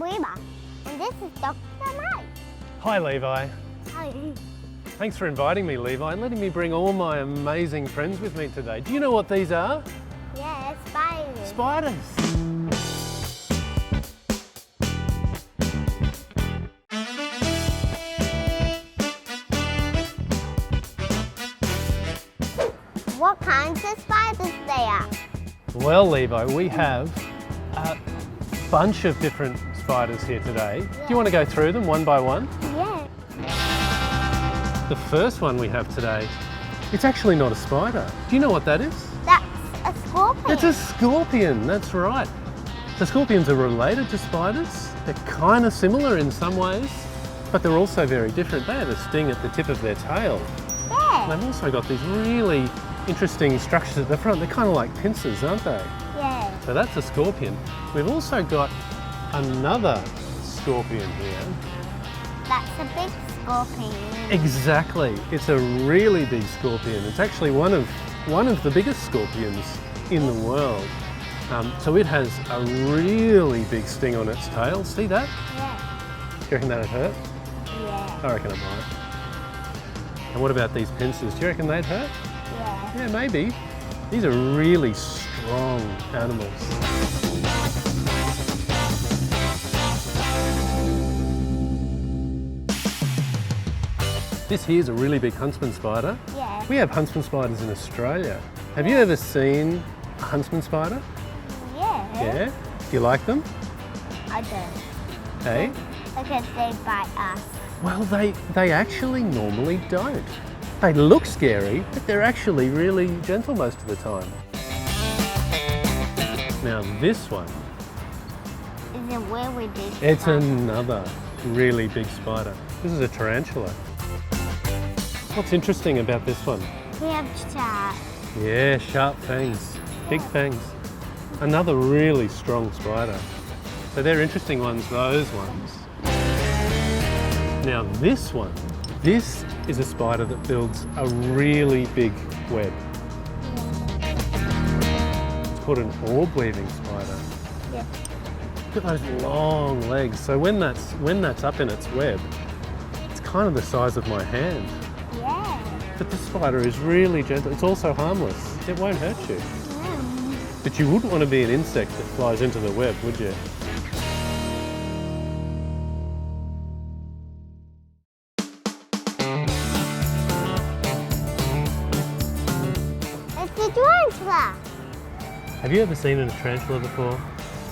Levi, and this is Dr. Mike. Hi Levi. Hi. Thanks for inviting me, Levi, and letting me bring all my amazing friends with me today. Do you know what these are? Yeah, spiders. Spiders. What kinds of spiders they are? Well, Levi, we have a bunch of different spiders here today. Do you want to go through them one by one? Yeah. The first one we have today, it's actually not a spider. Do you know what that is? That's a scorpion. It's a scorpion, that's right. So scorpions are related to spiders. They're kind of similar in some ways, but they're also very different. They have a sting at the tip of their tail. Yeah. And they've also got these really interesting structures at the front. They're kind of like pincers, aren't they? Yeah. So that's a scorpion. We've also got another scorpion here. That's a big scorpion. Exactly. It's a really big scorpion. It's actually one of the biggest scorpions in the world. So it has a really big sting on its tail. See that? Yeah. Do you reckon that'd hurt? Yeah. I reckon it might. And what about these pincers? Do you reckon they'd hurt? Yeah. Yeah, maybe. These are really strong animals. This here's a really big huntsman spider. Yeah. We have huntsman spiders in Australia. Have you ever seen a huntsman spider? Yeah. Yeah? Do you like them? I don't. Hey? Because they bite us. Well, they actually normally don't. They look scary, but they're actually really gentle most of the time. Now this one, Is it where we did? it's another really big spider. This is a tarantula. What's interesting about this one? We have sharks. Yeah, sharp fangs, big fangs. Another really strong spider. So they're interesting ones, those ones. Now this one, this is a spider that builds a really big web. It's called an orb weaving spider. Yeah. Look at those long legs. So when that's up in its web, it's kind of the size of my hand. Yeah. But this spider is really gentle. It's also harmless. It won't hurt you. But you wouldn't want to be an insect that flies into the web, would you? It's a tarantula. Have you ever seen a tarantula before?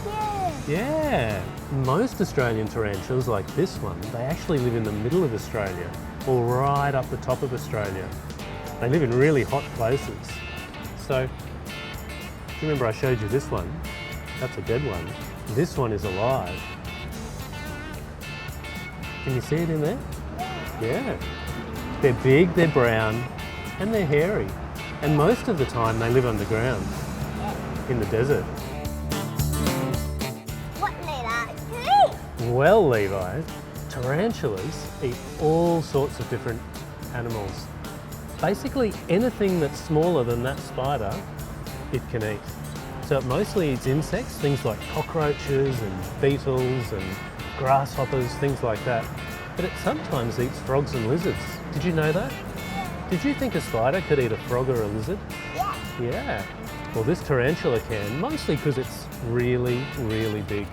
Yeah. Yeah. Most Australian tarantulas, like this one, they actually live in the middle of Australia or right up the top of Australia. They live in really hot places. So, do you remember I showed you this one? That's a dead one. This one is alive. Can you see it in there? Yeah. They're big, they're brown, and they're hairy. And most of the time they live underground in the desert. What do they like to eat? Well, Levi, tarantulas eat all sorts of different animals. Basically anything that's smaller than that spider, it can eat. So it mostly eats insects, things like cockroaches and beetles and grasshoppers, things like that. But it sometimes eats frogs and lizards. Did you know that? Did you think a spider could eat a frog or a lizard? Yeah. Yeah. Well, this tarantula can, mostly because it's really, really big.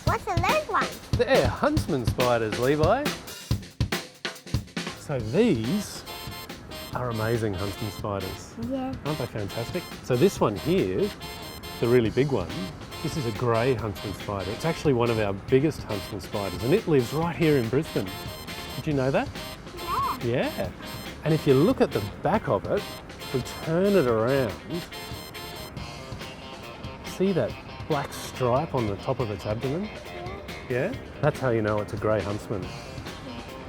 What's the third one? They're huntsman spiders, Levi. So these are amazing huntsman spiders. Yeah. Aren't they fantastic? So this one here, the really big one, this is a grey huntsman spider. It's actually one of our biggest huntsman spiders, and it lives right here in Brisbane. Did you know that? Yeah. Yeah. And if you look at the back of it, if we turn it around, see that black stripe on the top of its abdomen? Yeah? That's how you know it's a grey huntsman.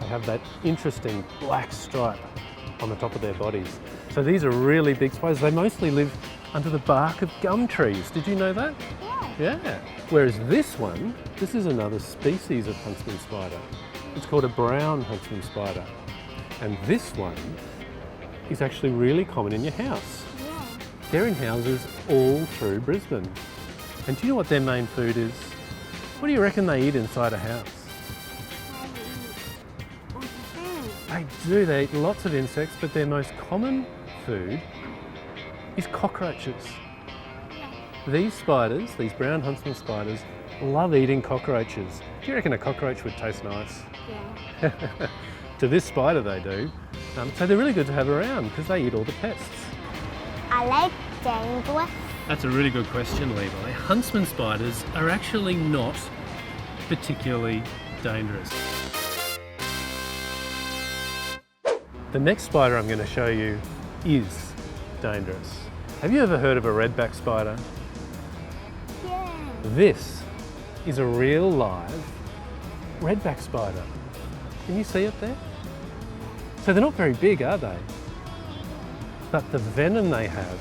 They have that interesting black stripe on the top of their bodies. So these are really big spiders. They mostly live under the bark of gum trees. Did you know that? Yeah. Yeah. Whereas this one, this is another species of huntsman spider. It's called a brown huntsman spider. And this one is actually really common in your house. Yeah. They're in houses all through Brisbane. And do you know what their main food is? What do you reckon they eat inside a house? They do, they eat lots of insects, but their most common food is cockroaches. These spiders, these brown huntsman spiders, love eating cockroaches. Do you reckon a cockroach would taste nice? Yeah. To this spider they do. So they're really good to have around because they eat all the pests. I like dangerous. That's a really good question, Levi. Huntsman spiders are actually not particularly dangerous. The next spider I'm going to show you is dangerous. Have you ever heard of a redback spider? Yeah. This is a real live redback spider. Can you see it there? So they're not very big, are they? But the venom they have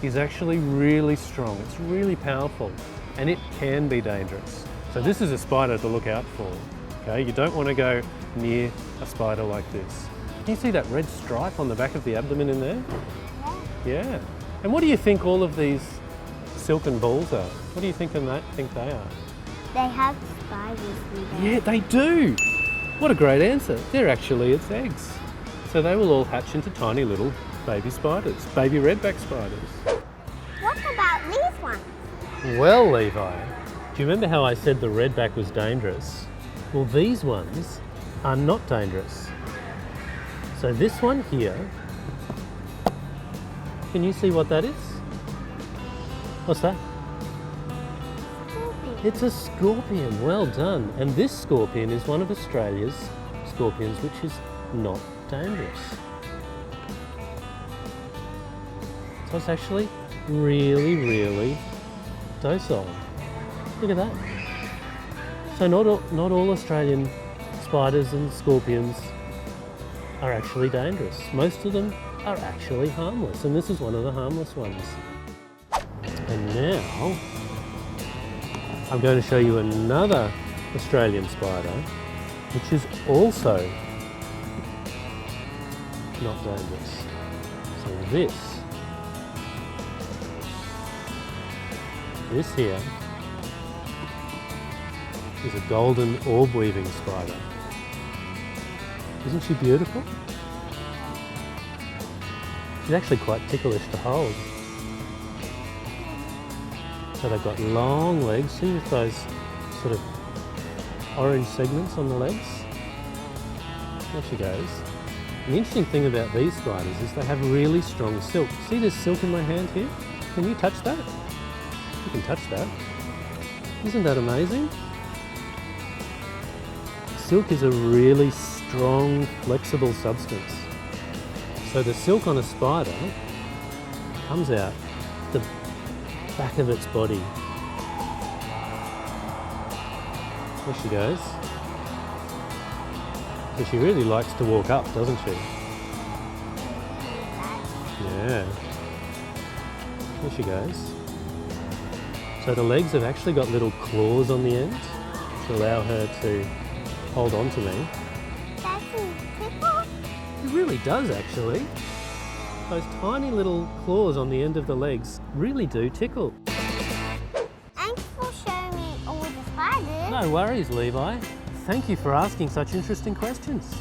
is actually really strong. It's really powerful and it can be dangerous. So this is a spider to look out for. Okay, you don't want to go near a spider like this. Can you see that red stripe on the back of the abdomen in there? Yeah. And what do you think all of these silken balls are? What do you think they are? They have spiders in them. Yeah, they do. What a great answer. They're actually its eggs. So they will all hatch into tiny little baby spiders, baby redback spiders. What about these ones? Well, Levi, do you remember how I said the redback was dangerous? Well, these ones are not dangerous. So this one here, can you see what that is? What's that? Scorpion. It's a scorpion, well done. And this scorpion is one of Australia's scorpions which is not dangerous. So it's actually really, really docile. Look at that. So not all Australian spiders and scorpions are actually dangerous. Most of them are actually harmless, and this is one of the harmless ones. And now I'm going to show you another Australian spider which is also not dangerous. So this here is a golden orb weaving spider. Isn't she beautiful? She's actually quite ticklish to hold. So they've got long legs. See with those sort of orange segments on the legs? There she goes. And the interesting thing about these spiders is they have really strong silk. See this silk in my hand here? Can you touch that? You can touch that. Isn't that amazing? Silk is a really strong, flexible substance. So the silk on a spider comes out the back of its body. There she goes. So she really likes to walk up, doesn't she? Yeah. There she goes. So the legs have actually got little claws on the end to allow her to hold on to me. Does it tickle? It really does, actually. Those tiny little claws on the end of the legs really do tickle. Thanks for showing me all the spiders. No worries, Levi. Thank you for asking such interesting questions.